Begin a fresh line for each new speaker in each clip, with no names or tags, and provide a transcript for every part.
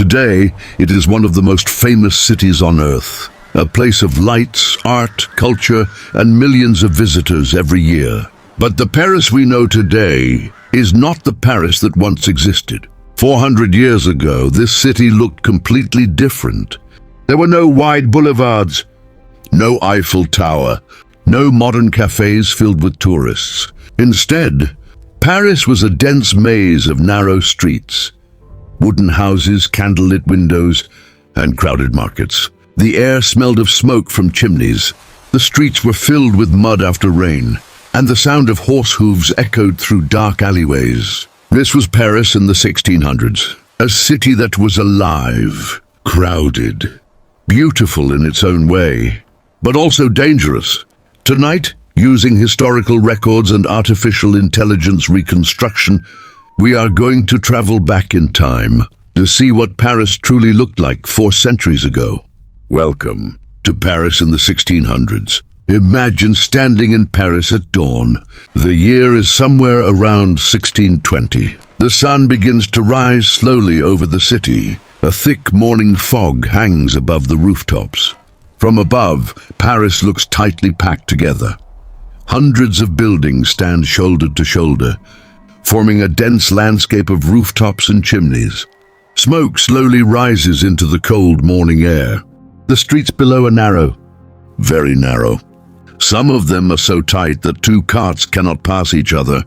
Today, it is one of the most famous cities on Earth, a place of lights, art, culture, and millions of visitors every year. But the Paris we know today is not the Paris that once existed. 400 years ago, this city looked completely different. There were no wide boulevards, no Eiffel Tower, no modern cafes filled with tourists. Instead, Paris was a dense maze of narrow streets, wooden houses, candlelit windows, and crowded markets. The air smelled of smoke from chimneys. The streets were filled with mud after rain, and the sound of horse hooves echoed through dark alleyways. This was Paris in the 1600s, a city that was alive, crowded, beautiful in its own way, but also dangerous. Tonight, using historical records and artificial intelligence reconstruction, we are going to travel back in time to see what Paris truly looked like 4 centuries ago. Welcome to Paris in the 1600s. Imagine standing in Paris at dawn. The year is somewhere around 1620. The sun begins to rise slowly over the city. A thick morning fog hangs above the rooftops. From above, Paris looks tightly packed together. Hundreds of buildings stand shoulder to shoulder, forming a dense landscape of rooftops and chimneys. Smoke slowly rises into the cold morning air. The streets below are narrow, very narrow. Some of them are so tight that 2 carts cannot pass each other.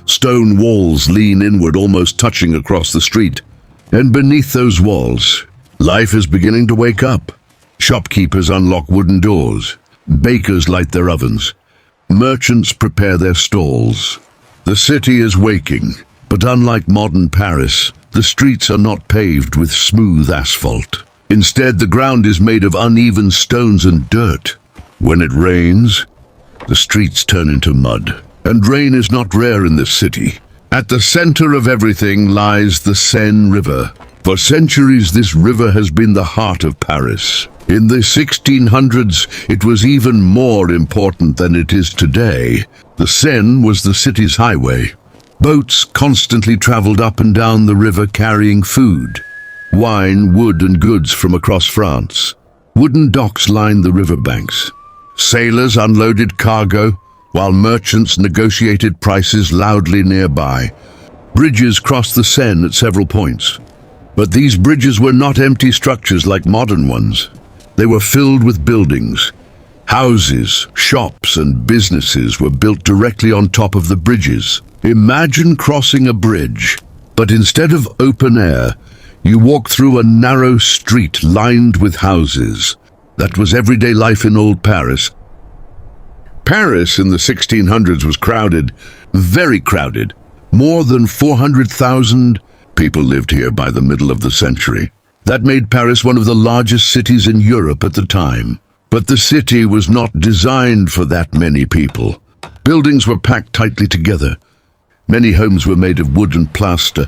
Stone walls lean inward, almost touching across the street. And beneath those walls, life is beginning to wake up. Shopkeepers unlock wooden doors. Bakers light their ovens. Merchants prepare their stalls. The city is waking, but unlike modern Paris, the streets are not paved with smooth asphalt. Instead, the ground is made of uneven stones and dirt. When it rains, the streets turn into mud. And rain is not rare in this city. At the center of everything lies the Seine River. For centuries, this river has been the heart of Paris. In the 1600s, it was even more important than it is today. The Seine was the city's highway. Boats constantly traveled up and down the river carrying food, wine, wood, and goods from across France. Wooden docks lined the riverbanks. Sailors unloaded cargo, while merchants negotiated prices loudly nearby. Bridges crossed the Seine at several points. But these bridges were not empty structures like modern ones. They were filled with buildings. Houses, shops, and businesses were built directly on top of the bridges. Imagine crossing a bridge, but instead of open air, you walk through a narrow street lined with houses. That was everyday life in old Paris. Paris in the 1600s was crowded, very crowded. More than 400,000 people lived here by the middle of the century. That made Paris one of the largest cities in Europe at the time. But the city was not designed for that many people. Buildings were packed tightly together. Many homes were made of wood and plaster,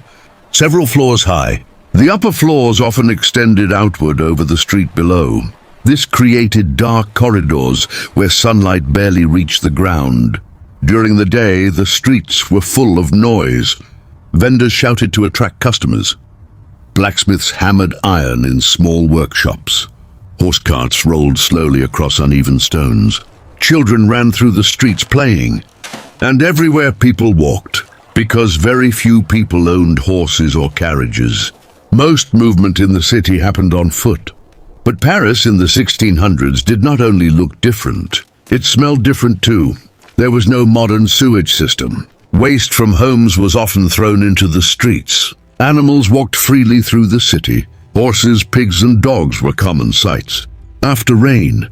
several floors high. The upper floors often extended outward over the street below. This created dark corridors where sunlight barely reached the ground. During the day, the streets were full of noise. Vendors shouted to attract customers. Blacksmiths hammered iron in small workshops. Horse carts rolled slowly across uneven stones. Children ran through the streets playing. And everywhere people walked, because very few people owned horses or carriages. Most movement in the city happened on foot. But Paris in the 1600s did not only look different, it smelled different too. There was no modern sewage system. Waste from homes was often thrown into the streets. Animals walked freely through the city. Horses, pigs, and dogs were common sights. After rain,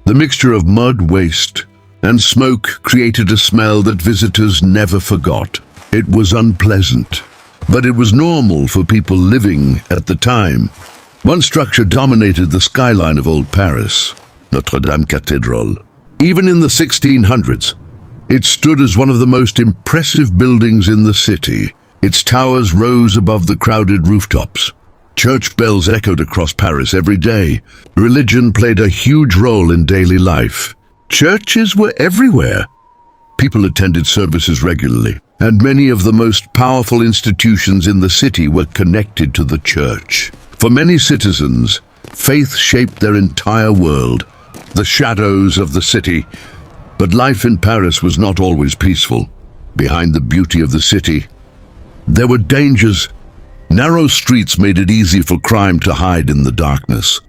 the mixture of mud, waste, and smoke created a smell that visitors never forgot. It was unpleasant, but it was normal for people living at the time. One structure dominated the skyline of old Paris, Notre Dame Cathedral. Even in the 1600s, it stood as one of the most impressive buildings in the city. Its towers rose above the crowded rooftops. Church bells echoed across Paris every day. Religion played a huge role in daily life. Churches were everywhere. People attended services regularly, and many of the most powerful institutions in the city were connected to the church. For many citizens, faith shaped their entire world, the shadows of the city. But life in Paris was not always peaceful. Behind the beauty of the city, there were dangers. Narrow streets made it easy for crime to hide in the darkness.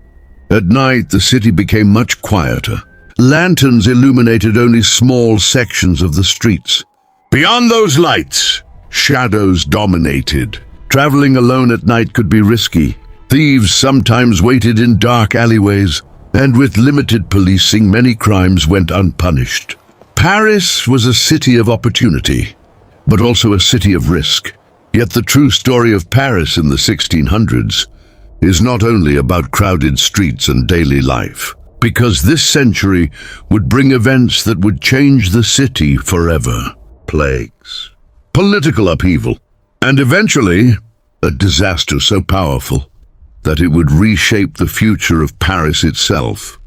At night, the city became much quieter. Lanterns illuminated only small sections of the streets. Beyond those lights, shadows dominated. Traveling alone at night could be risky. Thieves sometimes waited in dark alleyways, and with limited policing, many crimes went unpunished. Paris was a city of opportunity, but also a city of risk. Yet the true story of Paris in the 1600s is not only about crowded streets and daily life, because this century would bring events that would change the city forever. Plagues, political upheaval, and eventually a disaster so powerful that it would reshape the future of Paris itself.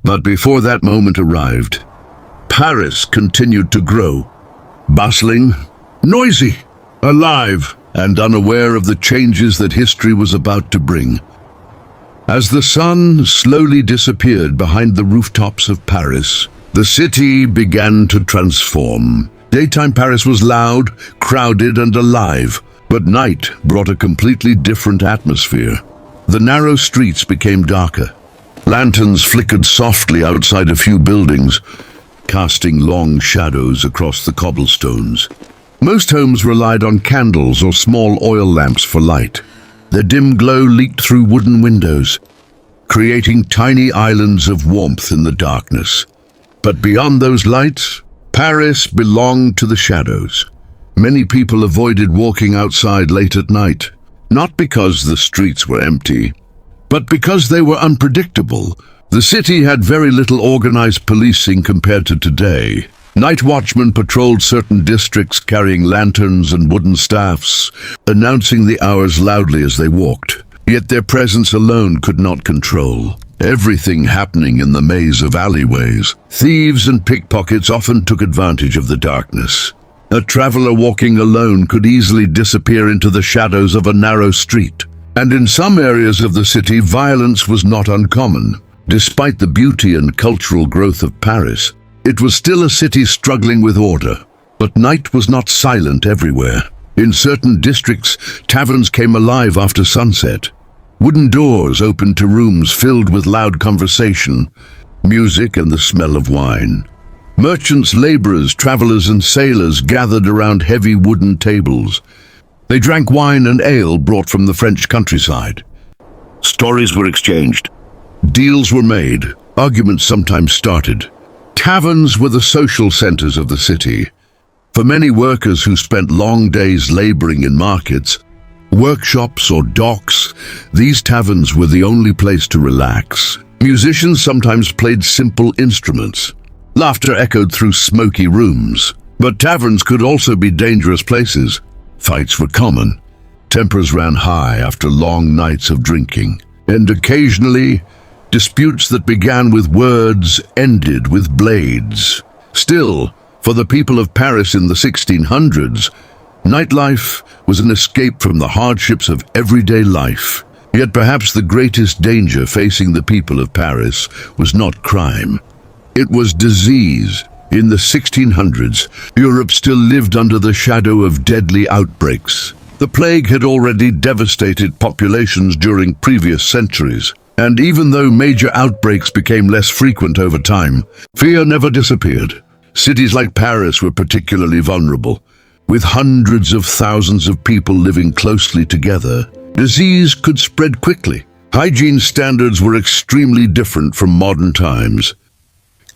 But before that moment arrived, Paris continued to grow, bustling, noisy, alive, and unaware of the changes that history was about to bring. As the sun slowly disappeared behind the rooftops of Paris, the city began to transform. Daytime Paris was loud, crowded, and alive, but night brought a completely different atmosphere. The narrow streets became darker. Lanterns flickered softly outside a few buildings, casting long shadows across the cobblestones. Most homes relied on candles or small oil lamps for light. Their dim glow leaked through wooden windows, creating tiny islands of warmth in the darkness. But beyond those lights, Paris belonged to the shadows. Many people avoided walking outside late at night, not because the streets were empty, but because they were unpredictable. The city had very little organized policing compared to today. Night watchmen patrolled certain districts carrying lanterns and wooden staffs, announcing the hours loudly as they walked. Yet their presence alone could not control everything happening in the maze of alleyways. Thieves and pickpockets often took advantage of the darkness. A traveler walking alone could easily disappear into the shadows of a narrow street. And in some areas of the city, violence was not uncommon. Despite the beauty and cultural growth of Paris, it was still a city struggling with order. But night was not silent everywhere. In certain districts, taverns came alive after sunset. Wooden doors opened to rooms filled with loud conversation, music, and the smell of wine. Merchants, laborers, travelers, and sailors gathered around heavy wooden tables. They drank wine and ale brought from the French countryside. Stories were exchanged. Deals were made. Arguments sometimes started. Taverns were the social centers of the city. For many workers who spent long days laboring in markets, workshops, or docks, these taverns were the only place to relax. Musicians sometimes played simple instruments. Laughter echoed through smoky rooms. But taverns could also be dangerous places. Fights were common. Tempers ran high after long nights of drinking. And occasionally, disputes that began with words ended with blades. Still, for the people of Paris in the 1600s, nightlife was an escape from the hardships of everyday life. Yet perhaps the greatest danger facing the people of Paris was not crime. It was disease. In the 1600s, Europe still lived under the shadow of deadly outbreaks. The plague had already devastated populations during previous centuries. And even though major outbreaks became less frequent over time, fear never disappeared. Cities like Paris were particularly vulnerable. With hundreds of thousands of people living closely together, disease could spread quickly. Hygiene standards were extremely different from modern times.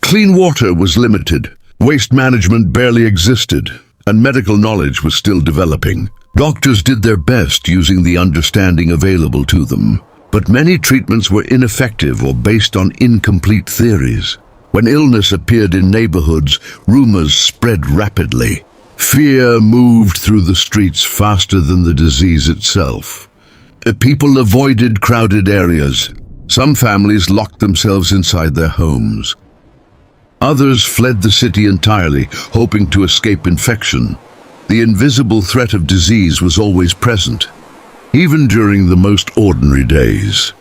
Clean water was limited, waste management barely existed, and medical knowledge was still developing. Doctors did their best using the understanding available to them. But many treatments were ineffective or based on incomplete theories. When illness appeared in neighborhoods, rumors spread rapidly. Fear moved through the streets faster than the disease itself. People avoided crowded areas. Some families locked themselves inside their homes. Others fled the city entirely, hoping to escape infection. The invisible threat of disease was always present. even during the most ordinary days.